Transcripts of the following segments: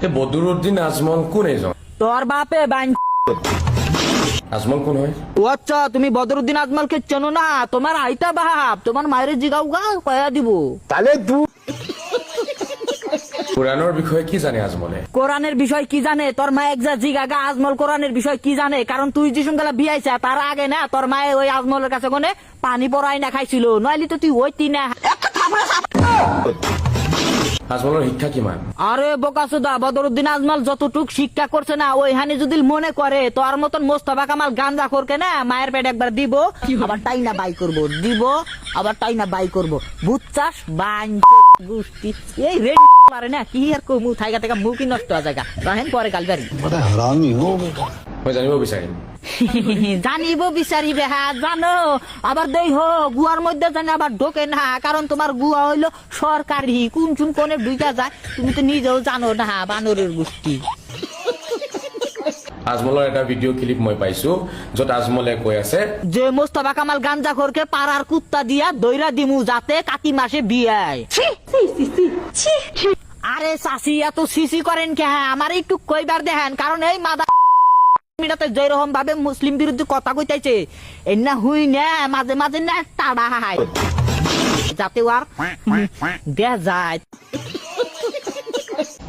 বদরুদ্দিন আজমল কোন এজন? তোর বাপে বাইন। আজমল কোন হয়? ও আচ্ছা, তুমি বদরুদ্দিন আজমলকে চেনো না? তোমার আইতা বাপ, তোমার মায়ের জিগাও গা কয়া দিব। তাহলে কোরআনের বিষয়ে কি জানে আজমলে? কোরআনের বিষয় কি জানে? তোর মা এক যা জিগাগা আজমল কোরআনের বিষয় কি জানে? কারণ তুই যে সঙ্গে বিয়াইছা তার আগে না তোর মায়ে ওই আজমলের কাছে কোনে পানি পড়াই না খাইছিল, নইলে তো তুই ওইতি না। আজমলের শিক্ষা কিমান? আরে বোকাচোদা, বদরুদ্দিন আজমল যতটুক শিক্ষা করছে না ওইখানে যদি মনে করে তোর মতন মোস্তফা কামাল গাঞ্জা করকে না মায়ের পেট একবার দিব আবার তাই না বাই করবো, দিব আবার তাই না বাই করবো, বুঝছাস? বাই গোষ্ঠী এই রেড পারে না কি আর কমু থাইগা থেকে মুখই নষ্ট হয়ে জায়গা রাহেন পরে কাল বাড়ি মই জানিব বিচাৰিম। জানিব বিচারিবে হ্যাঁ জানো, আবার দেই হো গুয়ার মধ্যে জানি আবার ঢোকে না, কারণ তোমার গুয়া হইলো সরকারি, কোন চুন কোনে ঢুকা যায় তুমি তো নিজেও জানো না বানরের গোষ্ঠী। আজমলৰ এটা ভিডিঅ' ক্লিপ মই পাইছো য'ত আজমলে কৈ আছে যে মোস্তফা কামাল গাঞ্জা খোরকে পাড়ার কুত্তা দিয়া দইরা দিমু যাতে কাতি মাসে বিয়ায়। আরে চাষি এত সিসি করেন কে? হ্যাঁ আমার একটু কইবার দেখেন, কারণ এই মাদা মিটাতে যেরকম ভাবে মুসলিম বিরুদ্ধে কথা কইতাইছে এনা হুই না মাঝে মাঝে না তাড়ায় যাতে আর দেয়া যায়।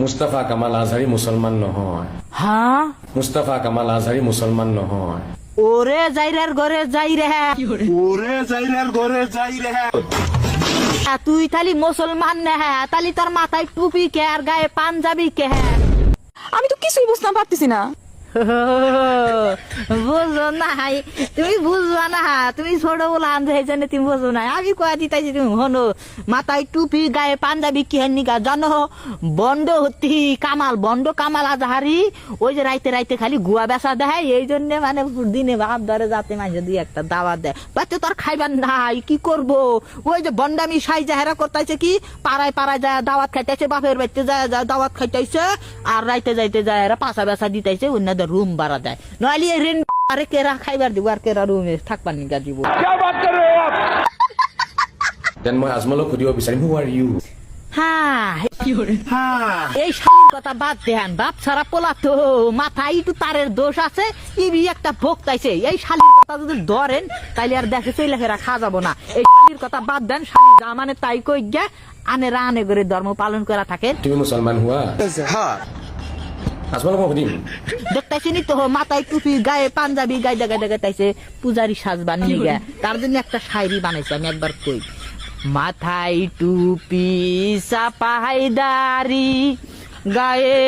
মুস্তাফা কামাল আজহাৰী মুছলমান নহয়। হ্যাঁ মুস্তাফা কামাল আজহাৰী মুছলমান নহয়। ওরে যাইরার ঘরে যাই রে, ওরে যাইরার ঘরে যাই রে। তুই তালি মুসলমান না হ্যাঁ, তালি তোর মাথায় টুপি কে আর গায়ে পাঞ্জাবি কে? আমি তো কিছুই বুঝতে পারতেছি না। বুঝো নাই তুমি, বুঝবা না, তুমি ছোট বলে আনতে জানে তুমি বুঝো নাই, আমি কয়া দিতাইছি তুমি হনো। মাথায় টুপি গায়ে পাঞ্জাবি কি নিকা জানো? বন্ড হতি কামাল, বন্ড কামাল আজহারি ওই যে রাইতে রাইতে খালি গুয়া বেচা দেয়, এই জন্য মানে দিনে ভাব ধরে যাতে মাঝে দিয়ে একটা দাওয়াত দেয়, বাচ্চা তোর খাইবার নাই কি করব? ওই যে বন্ডামি সাই জাহেরা করতেছে কি পাড়ায় পাড়ায় যায় দাওয়াত খাইতেছে, বাপের বাড়িতে যায় দাওয়াত খাইতেছে, আর রাইতে যাইতে যায় পাশা বেচা দিতেছে, অন্য রুম ভাড়া দেয়, নইলে রেন আরে কেরা খাইবার দিব আর কেরা রুমে থাকবার নিকা দিব। দেন মই আজমলক সুধিব বিচাৰিম হু আৰ ইউ? হ্যাঁ এই শালির কথা বাদ দেন, বাপ ছাড়া পোলা তো মাথায় একটু তারের দোষ আছে, ইবি একটা ভোক্তাইছে। এই শালির কথা যদি ধরেন তাইলে আর দেখে চলে ফেরা খাওয়া যাবো না। এই শালির কথা বাদ দেন, শালি যা মানে তাই কই গিয়া আনে রানে করে ধর্ম পালন করা থাকে। তুমি মুছলমান হোৱা? আজমলক মই সুধিম। দেখতেছি নি তো মাথায় টুপি গায়ে পাঞ্জাবি গাইদা গাইদা গাইতাইছে পূজারি সাজবার নিয়ে, তার জন্য একটা শায়রি বানাইছে, আমি একবার কই। মাথায় টুপি চাপাই দাড়ি গায়ে